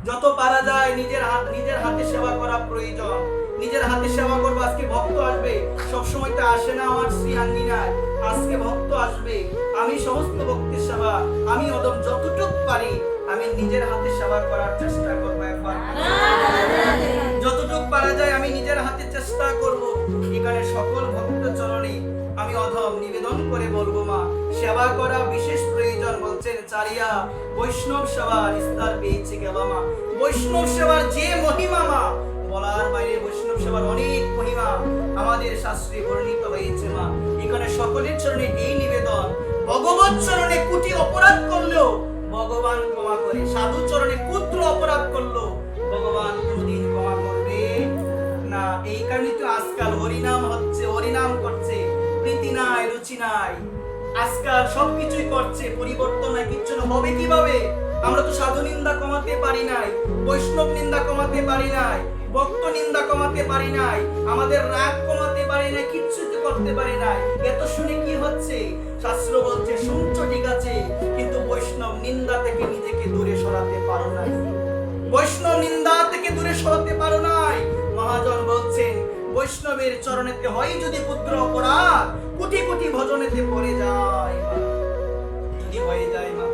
যত পারা যায় নিজের হাতে সেবা করা প্রয়োজন। নিজের হাতে সেবা করবো। আজকে ভক্ত আসবে, সবসময় তো আসে না আমার শ্রীহাঙ্গিনায়। আজকে ভক্ত আসবে, আমি সমস্ত ভক্তের সেবা আমি অদম যতটুকু পারি আমি নিজের হাতে সেবা করার চেষ্টা করবো। একবার যতটুকু পারা যায় আমি নিজের হাতে চেষ্টা করব। এখানে সকল ভক্ত চরণে আমি অধম নিবেদন করে বলবো, মা সেবা করা বিশেষ প্রয়োজন। বলছেন চারিয়া বৈষ্ণব সেবার বিস্তার পেয়েছে কেবা মা। বৈষ্ণব সেবার যে মহিমা মা, বলার বাইরে। বৈষ্ণব সেবার অনেক মহিমা আমাদের শাস্ত্রে বর্ণিত হয়েছে মা। এখানে সকলের চরণে এই নিবেদন, ভগবত চরণে কোটি অপরাধ করলেও ভগবান ক্ষমা করে। সাধু চরণে ক্ষুদ্র অপরাধ করলো ভগবান কোনদিন ক্ষমা করবে না। এই কারণে তো আজকাল হরিনাম হচ্ছে, হরিনাম করছে, প্রীতি নাই, রুচি নাই। আজকাল সবকিছুই করছে, পরিবর্তন নাই, কিচ্ছু না। হবে কিভাবে? আমরা তো সাধু নিন্দা কমাতে পারি নাই, বৈষ্ণব নিন্দা কমাতে পারি নাই, ভক্ত নিন্দা কমাতে পারি নাই, আমাদের রাগ কমাতে পারি নাই, কিচ্ছু তো করতে পারি নাই। এত শুনে কি হচ্ছে? শাস্ত্র বলছে শুনছো ঠিক আছে, কিন্তু বৈষ্ণব নিন্দা থেকে নিজেকে দূরে সরাতে পারো নাই। বৈষ্ণব নিন্দা থেকে দূরে সরাতে পারো নাই। মহাজন বলছেন বৈষ্ণবের চরণেতে হয় যদি পুত্র অপরাধ, কোটি কোটি ভজনেতে পড়ে যায় যদি হয়ে যায় মা।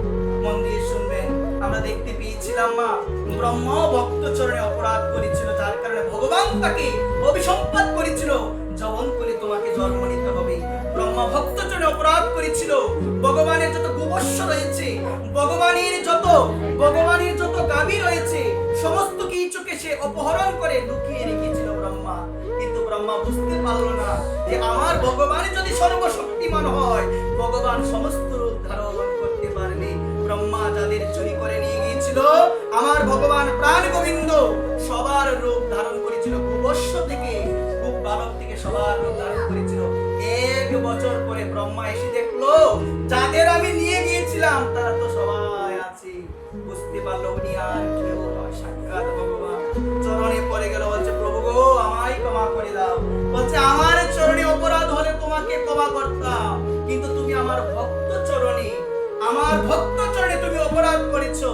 মন দিয়ে শুনবেন, আমরা দেখতে পেয়েছিলাম মা ব্রহ্মা ভক্ত চরণে অপরাধ করেছিল, যার কারণে ভগবান তাকে অভিসম্পাত করেছিল, যবন করে তোমাকে জন্ম নিতে হবে। ব্রহ্মা ভক্ত চরণে অপরাধ করেছিল। ভগবানের যত গোবর্ষ রয়েছে, ভগবানের যত গাভী রয়েছে, সমস্ত কিছুকে সে অপহরণ করে লুকিয়ে রেখেছিল ব্রহ্মা। কিন্তু ব্রহ্মা বুঝতে পারলো না যে আমার ভগবান যদি সর্বশক্তিমান হয়, ভগবান সমস্ত রূপ ধারণ করতে পারবে। ব্রহ্মা যাদের চুরি করে নিয়ে গিয়েছিল, আমার ভগবান প্রাণ গোবিন্দ সবার রূপ ধারণ করেছিল। গোবর্ষ থেকে, খুব বালক থেকে সবার রূপ ধারণ করেছিল। 1 বছর পরে ব্রহ্মা এসে দেখলো যাদের আমি নিয়ে গিয়েছিলাম তারা তো সবাই আছে। বুঝতে পারলো উনি আর কেউ নয়, সাক্ষাৎ ভগবান। চরণে পড়ে গেল, বলছে প্রভু গো আমায় ক্ষমা করে দাও। বলছে আমার চরণে অপরাধ হলে তোমাকে ক্ষমা করতাম, কিন্তু তুমি আমার ভক্ত চরণে তুমি অপরাধ করেছো,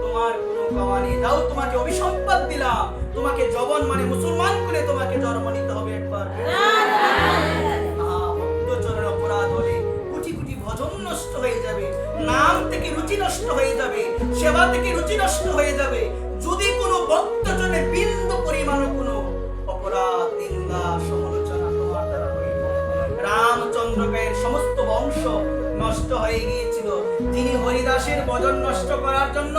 তোমার কোনো ক্ষমা নেই। দাও তোমাকে অভিসম্পাত দিলাম, তোমাকে যবন মানে মুসলমান করে তোমাকে জন্ম নিতে হবে। একবার ভক্ত চরণে অপরাধ হলে কোটি কোটি ভজন নষ্ট হয়ে যাবে, নাম থেকে রুচি নষ্ট হয়ে যাবে, সেবা থেকে রুচি নষ্ট হয়ে যাবে। যদি কোনো ভক্ত জনে বিন্দু পরিমাণ কোনো অপরাধ, নিন্দা, সমালোচনা তোমার দ্বারা হইল, রামচন্দ্রকের সমস্ত বংশ নষ্ট হয়ে গিয়েছিল। যিনি হরিদাসের ভজন নষ্ট করার জন্য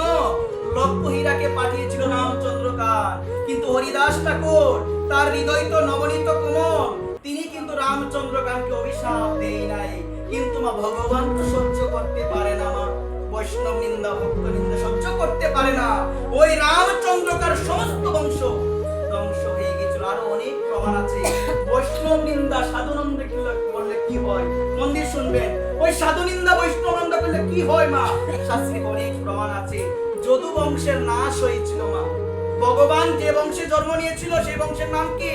লক্ষ্মীরাকে পাঠিয়েছিল রামচন্দ্রকার, কিন্তু হরিদাস ঠাকুর তার হৃদয় তো নবনীত কোমল, তিনি কিন্তু রামচন্দ্রকারকে অভিশাপ দেয় নাই। কিন্তু মা ভগবান তো সহ্য করতে পারে না মা, বৈষ্ণব নিন্দা, ভক্ত নিন্দা সহ্য করতে পারে না। ওই রামচন্দ্রকার সমস্ত বংশ ধ্বংস হয়ে গেছিল। আরো অনেক প্রমাণ আছে। বৈষ্ণব নিন্দা সাধু নিন্দা করলে কি হয়, মন দিয়ে শুনবেন। ওই সাধু নিন্দা বৈষ্ণব নিন্দা করলে কি হয় মা, শাস্ত্রে অনেক প্রমাণ আছে। যদু বংশের নাশ হয়েছিল মা। ভগবান যে বংশে জন্ম নিয়েছিল সেই বংশের নাম কি?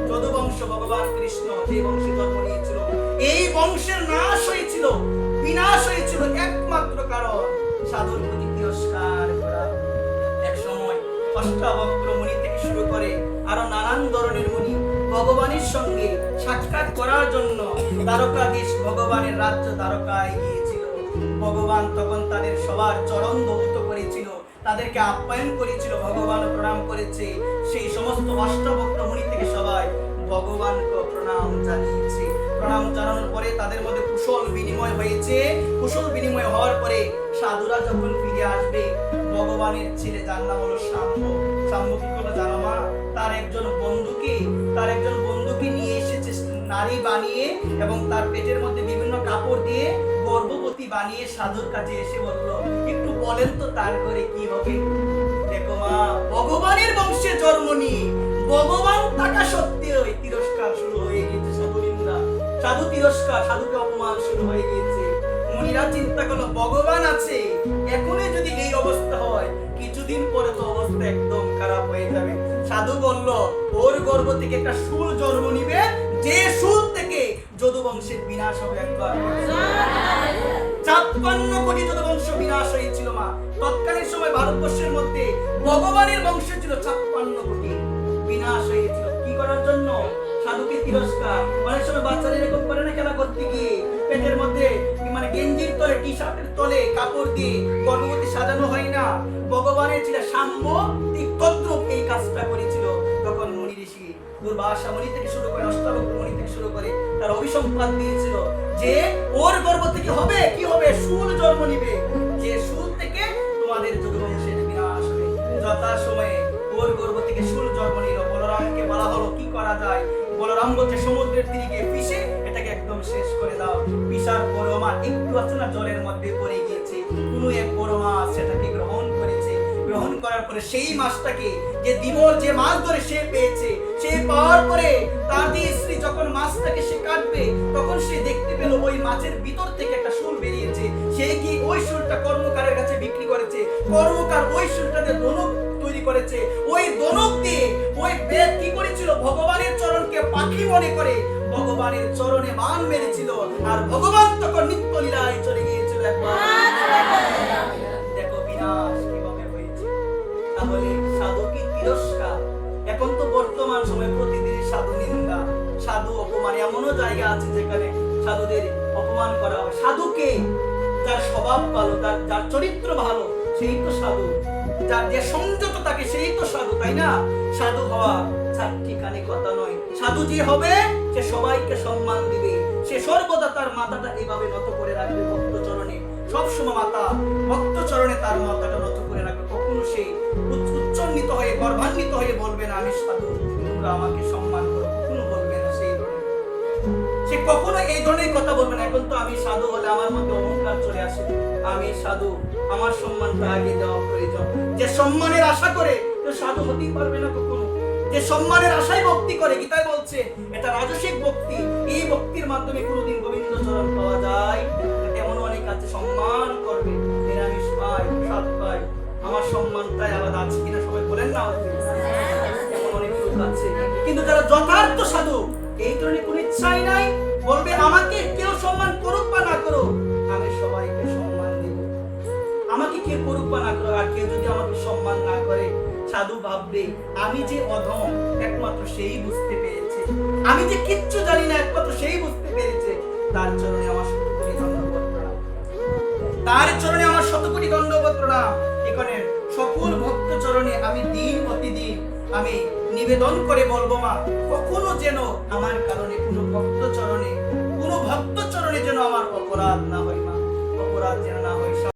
যদু বংশ। ভগবান কৃষ্ণ যে বংশে জন্ম নিয়েছিল, এই বংশের নাশ হয়েছিল, বিনাশ হয়েছিল একমাত্র কারণ সাধুর প্রতি তিরস্কার করা। এক সময় অষ্টাবক্র মুনি থেকে শুরু করে আরো নানান ধরনের মুনি ভগবানের সঙ্গে সাক্ষাৎ করার জন্য দ্বারকাধীশ ভগবানের রাজ্য দ্বারকায় গিয়েছিল। ভগবান তখন তাদের সবার চরণ ধৌত করেছিল, তাদেরকে আপ্যায়ন করেছিল, ভগবান প্রণাম করেছে। সেই সমস্ত অষ্টাবক্র মুনি থেকে সবাই ভগবানকে প্রণাম জানিয়েছে। প্রণাম জানানোর পরে তাদের মধ্যে কুশল বিনিময় হয়েছে। কুশল বিনিময় হওয়ার পরে সাধুরা যখন ফিরে আসবে, ভগবানের ছেলে যার নাম হলো শাম্ব, শাম্ব কি করলো জানো মা? তার একজন বন্ধুকে নিয়ে এসেছে নারী বানিয়ে, এবং তার পেটের মধ্যে বিভিন্ন কাপড় দিয়ে গর্ভবতী বানিয়ে সাধুর কাছে এসে বলল, একটু বলেন তো তার করে কি হবে। দেখো মা, ভগবানের বংশে জন্ম নিয়ে ভগবান থাকা সত্ত্বেও তিরস্কার শুরু হয়ে গেছে, সাধু নিন্দা, সাধু তিরস্কার, সাধুকে অপমান শুরু হয়ে গেছে। মুনিরা চিন্তা করলো ভগবান আছে, এখনই যদি এই অবস্থা হয়, কিছুদিন পরে তো অবস্থা একদম খারাপ হয়ে যাবে। সাধু বলল ওর গর্ভ থেকে একটা শুল জন্ম নিবে, যে শুল থেকে যদু বংশের বিনাশ হবে। একবার 56 কোটি যদুবংশ বিনাশ হয়েছিল মা। তৎকালীন সময় ভারতবর্ষের মধ্যে ভগবানের বংশ ছিল 56 কোটি, বিনাশ হয়েছিল কি করার জন্য? সাধুকে তিরস্কার। অনেক সময় বাচ্চারা এরকম করে না, খেলা করতে গিয়ে পেটের মধ্যে মানে গেঞ্জির তলে, টি শার্টের তলে কাপড় দিয়ে গর্ভবতী সাজানো হয় না? ভগবানের ছিল সাম্য তদ্রূপ এই কাজটা করেছিল। তখন মুনি ঋষি দুর্বাসা মুনি থেকে শুরু করে অষ্টাবক্র মুনি থেকে শুরু করে তার অভিসম্পাদ দিয়েছিল যে ওর গর্ভ থেকে হবে কি হবে? শুল জন্ম নিবে, যে শুল থেকে তোমাদের যদুবংশের বিনাশ হবে। যথা সময়ে ওর গর্ভ থেকে শুল জন্ম নিল। বলরামকে বলা হলো কি করা যায়? বলরাম বলছে সমুদ্রের তীরে গিয়ে পিষে এটাকে একদম শেষ করে দাও। পিষার পর মা একটু আছে না জলের মধ্যে পড়ে গিয়েছে, কোনো এক বড় মাছ সেটাকে গ্রহণ করেছে। গ্রহণ করার পরে সেই মাছটাকে যে দিবর যে মাছ ধরে সে পেয়েছে, সে পাওয়ার পরে তার যে স্ত্রী যখন মাছটাকে সে কাটবে তখন সে দেখতে পেল ওই মাছের ভিতর থেকে একটা শুল বেরিয়েছে। সে কি ওই শুলটা কর্মকারের কাছে বিক্রি করেছে। কর্মকার ওই শুলটাতে ধনুক তৈরি করেছে। ওই ধনুক দিয়ে ওই বেদ কি করেছিল? ভগবানের চরণকে পাখি মনে করে ভগবানের চরণে মান মেরেছিল। আর ভগবান তখন নিত্য লীলায় চলে গিয়েছিল একবার। দেখো বিনাশ কিভাবে হয়েছে। তাহলে সাধু কি তিরস্কার? এখন তো বর্তমান সময়ে প্রতিদিন সাধু নিন্দা, সাধু অপমান, এমনও জায়গা আছে যেখানে সাধুদের অপমান করা হয়। সাধুকে যার স্বভাব ভালো, যার চরিত্র ভালো সেই তো সাধু, যার যে সংযত থাকে সেই তো সাধু, তাই না? সাধু হওয়া চারটিখানি কথা নয়। সাধু যে হবে সে সবাইকে সম্মান দিবে, সে সর্বদা তার মাথাটা এভাবে নত করে রাখবে ভক্ত চরণে। সবসময় মাতা ভক্ত চরণে তার মাথাটা নত করে রাখবে। কখনো সে উচ্চন্নিত হয়ে গর্বান্বিত হয়ে বলবে না আমি সাধু, তোমরা আমাকে সম্মান করো, কখনো বলবে না। সেই ধরনের সে কখনো এই ধরনের কথা বলবে না। এখন তো আমি সাধু হলে আমার মধ্যে অহংকার চলে আসে, আমি সাধু, আমার সম্মানটা আগে দেওয়া প্রয়োজন। যে সম্মানের আশা করে তো সাধু হতেই পারবে না কখনো। যে সম্মানের আশায় ভক্তি করে, গীতায় বলছে এটা রাজসিক ভক্তি। এই ভক্তির মাধ্যমে কোনোদিন গোবিন্দ চরণ পাওয়া যায়। এমন অনেক আছে সম্মান করবে, নিরামিষ পায়, প্রসাদ পায়, আমার সম্মানটাই আলাদা আছে কিনা সবাই বলেন না? এমন অনেক লোক আছে। কিন্তু যারা যথার্থ সাধু এই ধরনের কোনো ইচ্ছাই নাই, বলবে আমাকে কেউ সম্মান করুক বা না করুক আমি সবাইকে সম্মান দেব। আমাকে কেউ করুক বা না করুক, আর কেউ যদি আমাকে সম্মান না করে সাধু ভাববে আমি যে অধম একমাত্র সেই বুঝতে পেরেছে, আমি যে কিচ্ছু জানি না একমাত্র সেই বুঝতে পেরেছে। তার চরণে আমার শতকোটি দণ্ডবত প্রণাম, তার চরণে আমার শতকোটি দণ্ডবত প্রণাম। এখানে সকল ভক্ত চরণে আমি দিন প্রতিদিন আমি নিবেদন করে বলবো মা কখনো যেন আমার কারণে কোনো ভক্ত চরণে যেন আমার অপরাধ না হয় মা, অপরাধ যেন না হয়।